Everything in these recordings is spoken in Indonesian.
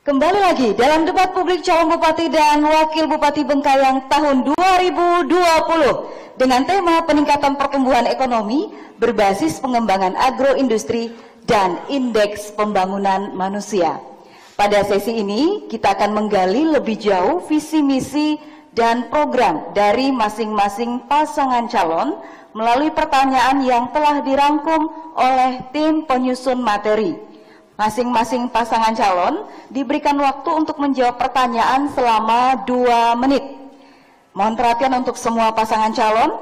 Kembali lagi dalam debat publik calon Bupati dan Wakil Bupati Bengkayang tahun 2020 dengan tema peningkatan pertumbuhan ekonomi berbasis pengembangan agroindustri dan indeks pembangunan manusia. Pada sesi ini kita akan menggali lebih jauh visi misi dan program dari masing-masing pasangan calon melalui pertanyaan yang telah dirangkum oleh tim penyusun materi. Masing-masing pasangan calon diberikan waktu untuk menjawab pertanyaan selama 2 menit. Mohon perhatian untuk semua pasangan calon.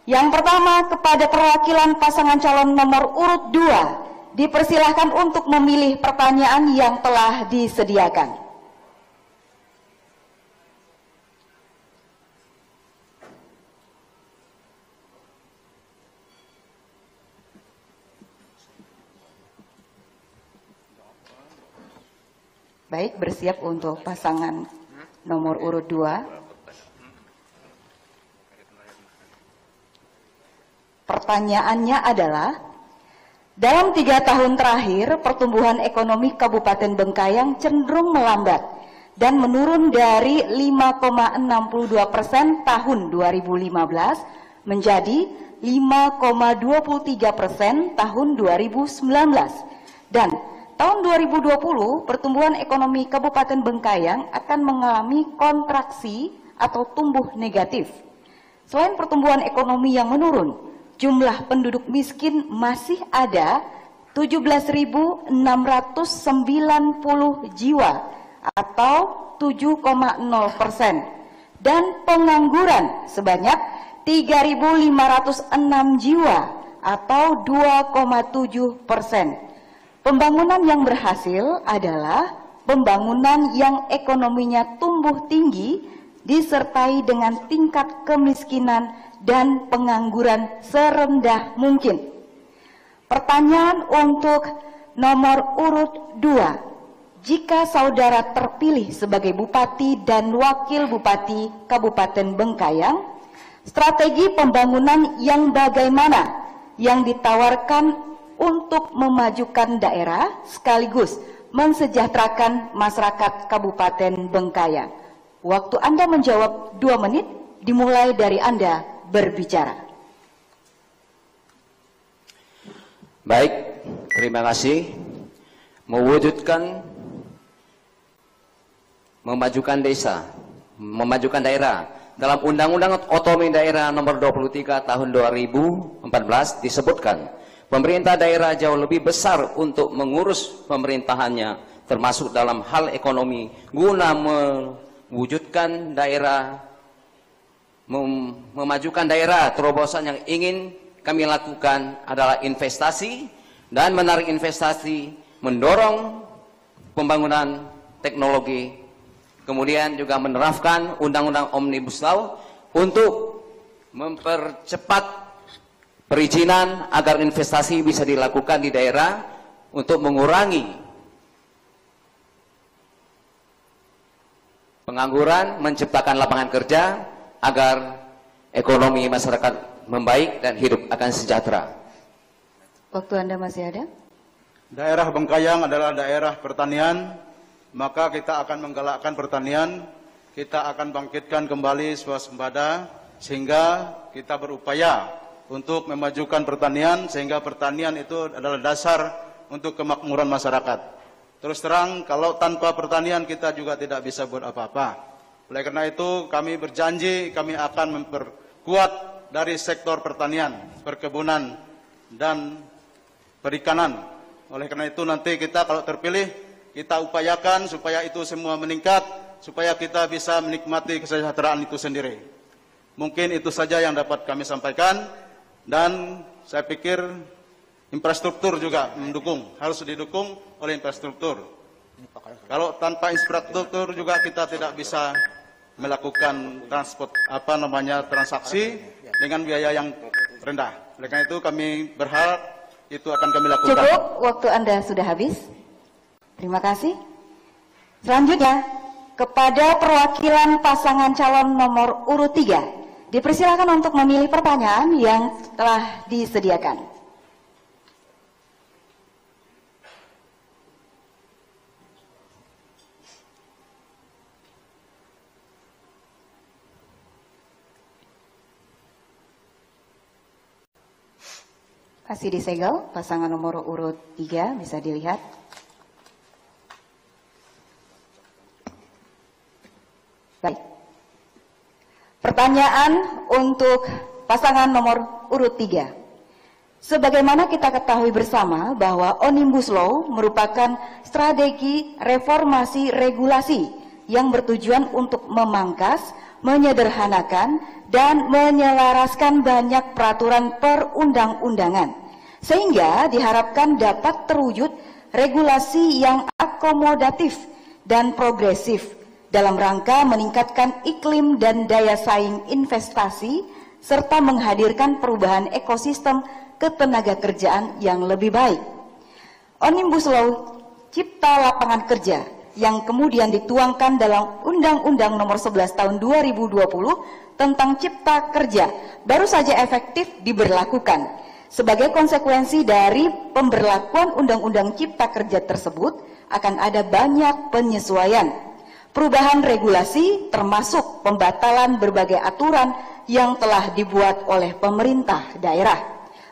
Yang pertama, kepada perwakilan pasangan calon nomor urut 2, dipersilahkan untuk memilih pertanyaan yang telah disediakan. Baik, bersiap untuk pasangan nomor urut 2. Pertanyaannya adalah, dalam 3 tahun terakhir pertumbuhan ekonomi Kabupaten Bengkayang cenderung melambat dan menurun dari 5,62% tahun 2015 menjadi 5,23% tahun 2019 dan tahun 2020, pertumbuhan ekonomi Kabupaten Bengkayang akan mengalami kontraksi atau tumbuh negatif. Selain pertumbuhan ekonomi yang menurun, jumlah penduduk miskin masih ada 17.690 jiwa atau 7,0% dan pengangguran sebanyak 3.506 jiwa atau 2,7%. Pembangunan yang berhasil adalah pembangunan yang ekonominya tumbuh tinggi disertai dengan tingkat kemiskinan dan pengangguran serendah mungkin. Pertanyaan untuk nomor urut 2. Jika saudara terpilih sebagai Bupati dan Wakil Bupati Kabupaten Bengkayang, strategi pembangunan yang bagaimana yang ditawarkan untuk memajukan daerah sekaligus mensejahterakan masyarakat Kabupaten Bengkayang? Waktu Anda menjawab 2 menit dimulai dari Anda berbicara. Baik, terima kasih. Memajukan desa, memajukan daerah. Dalam Undang-Undang Otonomi Daerah Nomor 23 Tahun 2014 disebutkan pemerintah daerah jauh lebih besar untuk mengurus pemerintahannya, termasuk dalam hal ekonomi, guna mewujudkan daerah, memajukan daerah. Terobosan yang ingin kami lakukan adalah investasi dan menarik investasi, mendorong pembangunan teknologi, kemudian juga menerapkan Undang-Undang Omnibus Law untuk mempercepat perizinan agar investasi bisa dilakukan di daerah untuk mengurangi pengangguran, menciptakan lapangan kerja agar ekonomi masyarakat membaik dan hidup akan sejahtera. Waktu Anda masih ada? Daerah Bengkayang adalah daerah pertanian, maka kita akan menggalakkan pertanian, kita akan bangkitkan kembali swasembada sehingga kita berupaya untuk memajukan pertanian, sehingga pertanian itu adalah dasar untuk kemakmuran masyarakat. Terus terang, kalau tanpa pertanian kita juga tidak bisa buat apa-apa. Oleh karena itu, kami berjanji kami akan memperkuat dari sektor pertanian, perkebunan, dan perikanan. Oleh karena itu, nanti kita kalau terpilih, kita upayakan supaya itu semua meningkat, supaya kita bisa menikmati kesejahteraan itu sendiri. Mungkin itu saja yang dapat kami sampaikan. Dan saya pikir infrastruktur juga mendukung, harus didukung oleh infrastruktur. Kalau tanpa infrastruktur juga kita tidak bisa melakukan transaksi dengan biaya yang rendah. Oleh karena itu kami berharap itu akan kami lakukan. Cukup, waktu Anda sudah habis. Terima kasih. Selanjutnya, kepada perwakilan pasangan calon nomor urut 3. Dipersilakan untuk memilih pertanyaan yang telah disediakan. Masih disegel, pasangan nomor urut 3 bisa dilihat. Baik. Pertanyaan untuk pasangan nomor urut 3. Sebagaimana kita ketahui bersama bahwa Omnibus Law merupakan strategi reformasi regulasi yang bertujuan untuk memangkas, menyederhanakan, dan menyelaraskan banyak peraturan perundang-undangan, sehingga diharapkan dapat terwujud regulasi yang akomodatif dan progresif dalam rangka meningkatkan iklim dan daya saing investasi, serta menghadirkan perubahan ekosistem ketenagakerjaan yang lebih baik. Omnibus Law Cipta Lapangan Kerja yang kemudian dituangkan dalam Undang-Undang Nomor 11 Tahun 2020 tentang Cipta Kerja baru saja efektif diberlakukan. Sebagai konsekuensi dari pemberlakuan Undang-Undang Cipta Kerja tersebut akan ada banyak penyesuaian, perubahan regulasi termasuk pembatalan berbagai aturan yang telah dibuat oleh pemerintah daerah.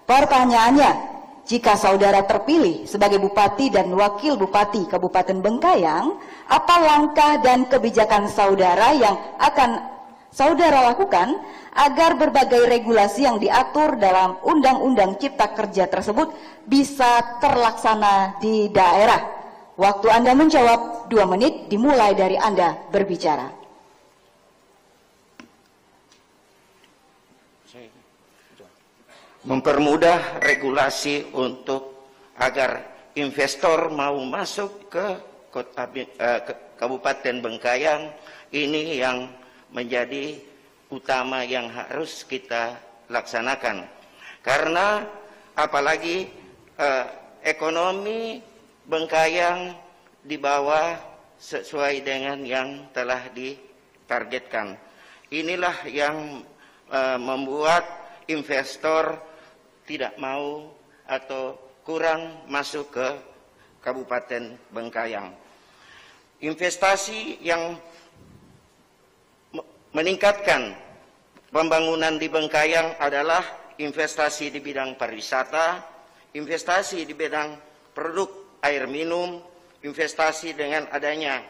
Pertanyaannya, jika saudara terpilih sebagai Bupati dan Wakil Bupati Kabupaten Bengkayang, apa langkah dan kebijakan saudara yang akan saudara lakukan agar berbagai regulasi yang diatur dalam Undang-Undang Cipta Kerja tersebut bisa terlaksana di daerah? Waktu Anda menjawab 2 menit dimulai dari Anda berbicara. Mempermudah regulasi untuk agar investor mau masuk ke Kabupaten Bengkayang, ini yang menjadi utama yang harus kita laksanakan. Karena apalagi ekonomi Bengkayang di bawah sesuai dengan yang telah ditargetkan. Inilah yang membuat investor tidak mau atau kurang masuk ke Kabupaten Bengkayang. Investasi yang meningkatkan pembangunan di Bengkayang adalah investasi di bidang pariwisata, investasi di bidang produk air minum, investasi dengan adanya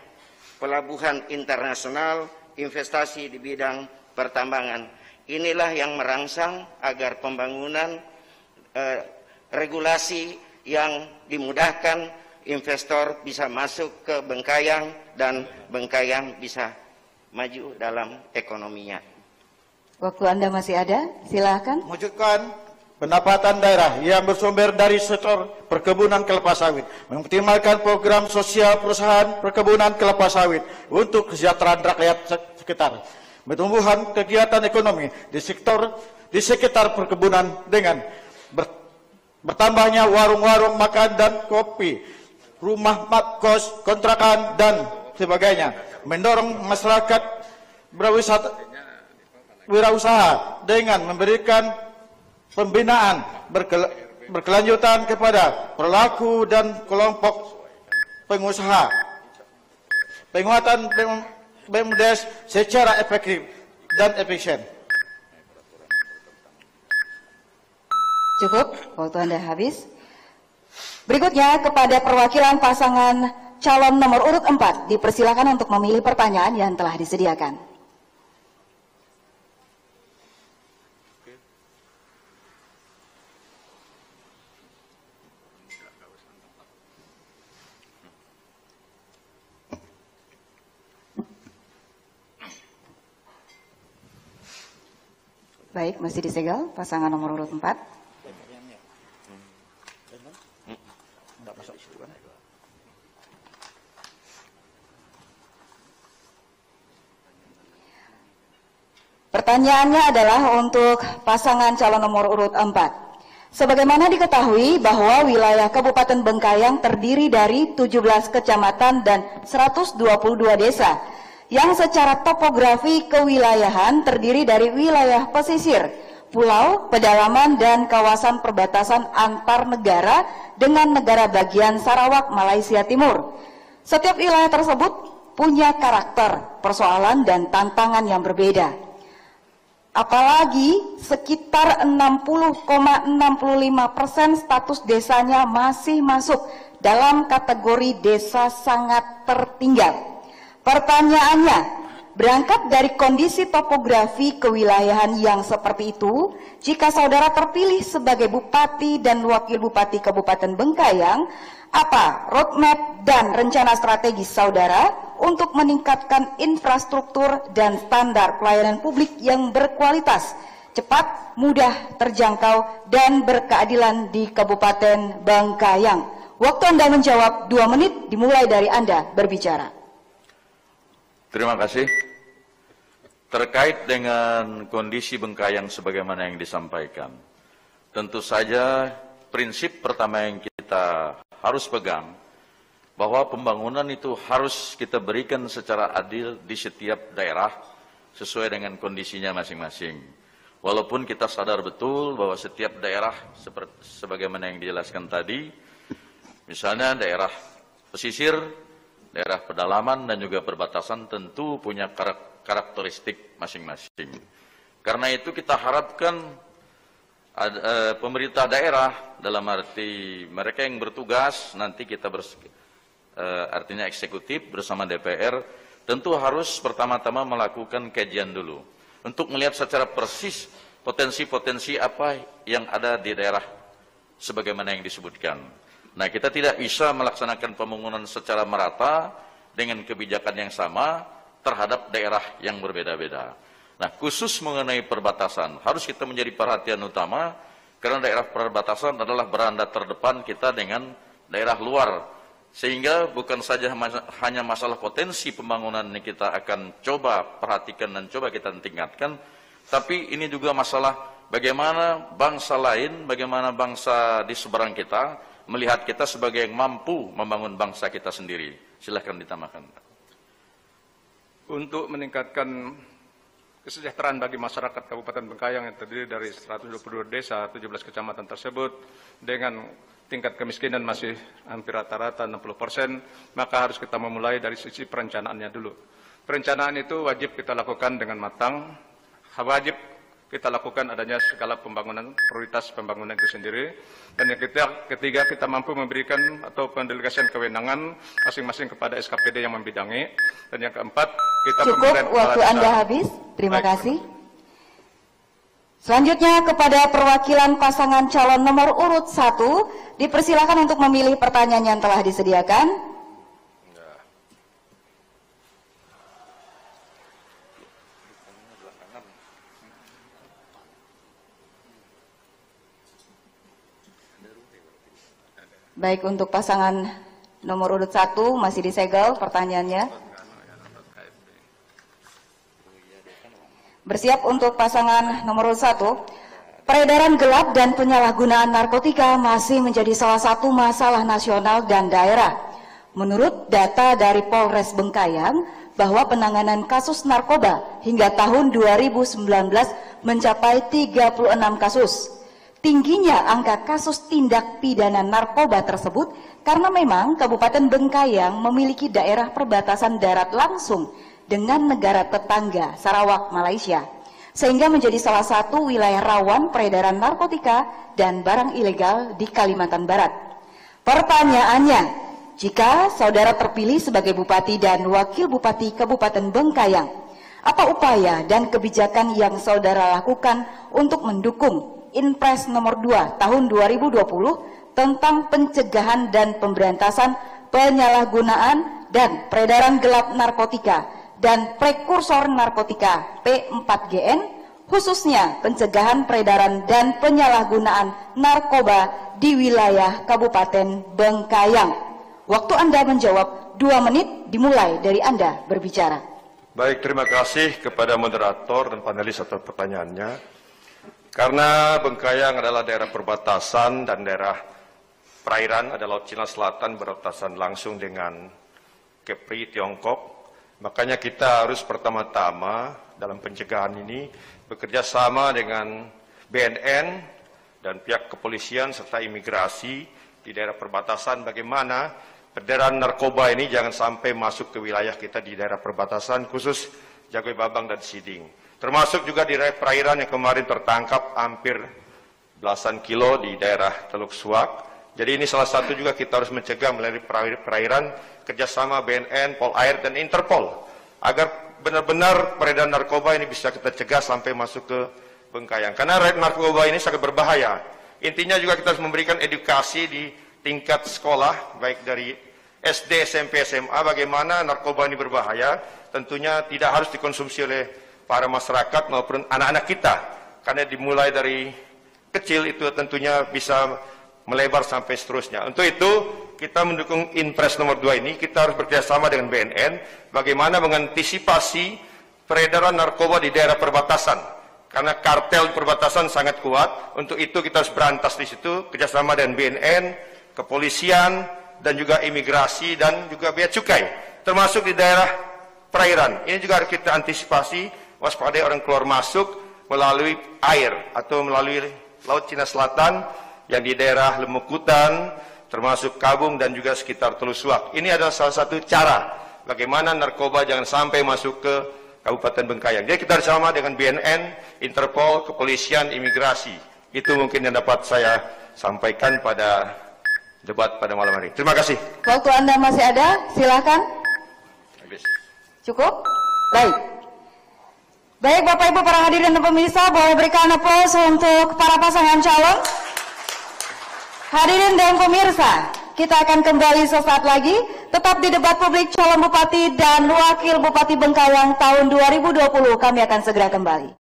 pelabuhan internasional, investasi di bidang pertambangan. Inilah yang merangsang agar pembangunan regulasi yang dimudahkan investor bisa masuk ke Bengkayang dan Bengkayang bisa maju dalam ekonominya. Waktu Anda masih ada, silakan. Mewujudkan pendapatan daerah yang bersumber dari sektor perkebunan kelapa sawit, mengoptimalkan program sosial perusahaan perkebunan kelapa sawit untuk kesejahteraan rakyat sekitar, pertumbuhan kegiatan ekonomi di sekitar perkebunan dengan bertambahnya warung-warung makan dan kopi, rumah kos, kontrakan, dan sebagainya, mendorong masyarakat berwirausaha dengan memberikan pembinaan berkelanjutan kepada pelaku dan kelompok pengusaha, penguatan BUMDes secara efektif dan efisien. Cukup, waktu Anda habis. Berikutnya kepada perwakilan pasangan calon nomor urut 4, dipersilakan untuk memilih pertanyaan yang telah disediakan. Baik, masih disegel pasangan nomor urut 4. Pertanyaannya adalah untuk pasangan calon nomor urut 4. Sebagaimana diketahui bahwa wilayah Kabupaten Bengkayang terdiri dari 17 kecamatan dan 122 desa yang secara topografi kewilayahan terdiri dari wilayah pesisir, pulau, pedalaman, dan kawasan perbatasan antar negara dengan negara bagian Sarawak, Malaysia Timur. Setiap wilayah tersebut punya karakter, persoalan, dan tantangan yang berbeda. Apalagi sekitar 60,65% status desanya masih masuk dalam kategori desa sangat tertinggal. Pertanyaannya, berangkat dari kondisi topografi kewilayahan yang seperti itu, jika saudara terpilih sebagai Bupati dan Wakil Bupati Kabupaten Bengkayang, apa roadmap dan rencana strategis saudara untuk meningkatkan infrastruktur dan standar pelayanan publik yang berkualitas, cepat, mudah, terjangkau, dan berkeadilan di Kabupaten Bengkayang? Waktu Anda menjawab 2 menit dimulai dari Anda berbicara. Terima kasih. Terkait dengan kondisi Bengkayang sebagaimana yang disampaikan, tentu saja prinsip pertama yang kita harus pegang bahwa pembangunan itu harus kita berikan secara adil di setiap daerah sesuai dengan kondisinya masing-masing. Walaupun kita sadar betul bahwa setiap daerah sebagaimana yang dijelaskan tadi, misalnya daerah pesisir, daerah pedalaman dan juga perbatasan tentu punya karakteristik masing-masing. Karena itu kita harapkan pemerintah daerah dalam arti mereka yang bertugas nanti kita artinya eksekutif bersama DPR tentu harus pertama-tama melakukan kajian dulu untuk melihat secara persis potensi-potensi apa yang ada di daerah sebagaimana yang disebutkan. Nah, kita tidak bisa melaksanakan pembangunan secara merata dengan kebijakan yang sama terhadap daerah yang berbeda-beda. Nah, khusus mengenai perbatasan, harus kita menjadi perhatian utama, karena daerah perbatasan adalah beranda terdepan kita dengan daerah luar. Sehingga bukan saja hanya masalah potensi pembangunan ini kita akan coba perhatikan dan coba kita tingkatkan, tapi ini juga masalah bagaimana bangsa lain, bagaimana bangsa di seberang kita, melihat kita sebagai yang mampu membangun bangsa kita sendiri. Silahkan ditambahkan. Untuk meningkatkan kesejahteraan bagi masyarakat Kabupaten Bengkayang yang terdiri dari 122 desa, 17 kecamatan tersebut dengan tingkat kemiskinan masih hampir rata-rata 60%, maka harus kita memulai dari sisi perencanaannya dulu. Perencanaan itu wajib kita lakukan dengan matang, wajib kita lakukan adanya segala pembangunan, prioritas pembangunan itu sendiri. Dan yang ketiga, kita mampu memberikan atau pendelegasian kewenangan masing-masing kepada SKPD yang membidangi. Dan yang keempat, kita cukup waktu Anda habis. Terima kasih. Selanjutnya kepada perwakilan pasangan calon nomor urut 1, dipersilakan untuk memilih pertanyaan yang telah disediakan. Baik, untuk pasangan nomor urut 1 masih disegel pertanyaannya. Bersiap untuk pasangan nomor urut 1. Peredaran gelap dan penyalahgunaan narkotika masih menjadi salah satu masalah nasional dan daerah. Menurut data dari Polres Bengkayang, bahwa penanganan kasus narkoba hingga tahun 2019 mencapai 36 kasus. Tingginya angka kasus tindak pidana narkoba tersebut karena memang Kabupaten Bengkayang memiliki daerah perbatasan darat langsung dengan negara tetangga Sarawak, Malaysia, sehingga menjadi salah satu wilayah rawan peredaran narkotika dan barang ilegal di Kalimantan Barat. Pertanyaannya, jika saudara terpilih sebagai Bupati dan Wakil Bupati Kabupaten Bengkayang, apa upaya dan kebijakan yang saudara lakukan untuk mendukung Inpres nomor 2 tahun 2020 tentang pencegahan dan pemberantasan penyalahgunaan dan peredaran gelap narkotika dan prekursor narkotika P4GN, khususnya pencegahan peredaran dan penyalahgunaan narkoba di wilayah Kabupaten Bengkayang. Waktu Anda menjawab 2 menit dimulai dari Anda berbicara. Baik, terima kasih kepada moderator dan panelis atas pertanyaannya. Karena Bengkayang adalah daerah perbatasan dan daerah perairan, ada Laut Cina Selatan berbatasan langsung dengan Kepri, Tiongkok, makanya kita harus pertama-tama dalam pencegahan ini bekerja sama dengan BNN dan pihak kepolisian serta imigrasi di daerah perbatasan bagaimana peredaran narkoba ini jangan sampai masuk ke wilayah kita di daerah perbatasan khusus Jagoi Babang dan Siding. termasuk juga di daerah perairan yang kemarin tertangkap hampir belasan kilo di daerah Teluk Suak. Jadi ini salah satu juga kita harus mencegah melalui perairan, kerjasama BNN, Polair, dan Interpol, agar benar-benar peredaran narkoba ini bisa kita cegah sampai masuk ke Bengkayang. Karena narkoba ini sangat berbahaya. Intinya juga kita harus memberikan edukasi di tingkat sekolah, baik dari SD, SMP, SMA, bagaimana narkoba ini berbahaya. Tentunya tidak harus dikonsumsi oleh para masyarakat maupun anak-anak kita, karena dimulai dari kecil itu tentunya bisa melebar sampai seterusnya. Untuk itu, kita mendukung Inpres nomor 2 ini, kita harus bekerjasama dengan BNN, bagaimana mengantisipasi peredaran narkoba di daerah perbatasan. Karena kartel perbatasan sangat kuat, untuk itu kita harus berantas di situ, kerjasama dengan BNN, kepolisian, dan juga imigrasi, dan juga bea cukai, termasuk di daerah perairan. Ini juga harus kita antisipasi, waspadai orang keluar masuk melalui air, atau melalui Laut Cina Selatan, yang di daerah Lemukutan, termasuk Kabung dan juga sekitar Teluk Suak. Ini adalah salah satu cara bagaimana narkoba jangan sampai masuk ke Kabupaten Bengkayang. Jadi kita bersama dengan BNN, Interpol, kepolisian, imigrasi. Itu mungkin yang dapat saya sampaikan pada debat pada malam hari. Terima kasih. Waktu Anda masih ada, silakan. Habis. Cukup? Baik. Baik Bapak Ibu para hadirin dan pemirsa, boleh berikan aplaus untuk para pasangan calon. Hadirin dan pemirsa, kita akan kembali sesaat lagi, tetap di debat publik calon Bupati dan Wakil Bupati Bengkayang tahun 2020, kami akan segera kembali.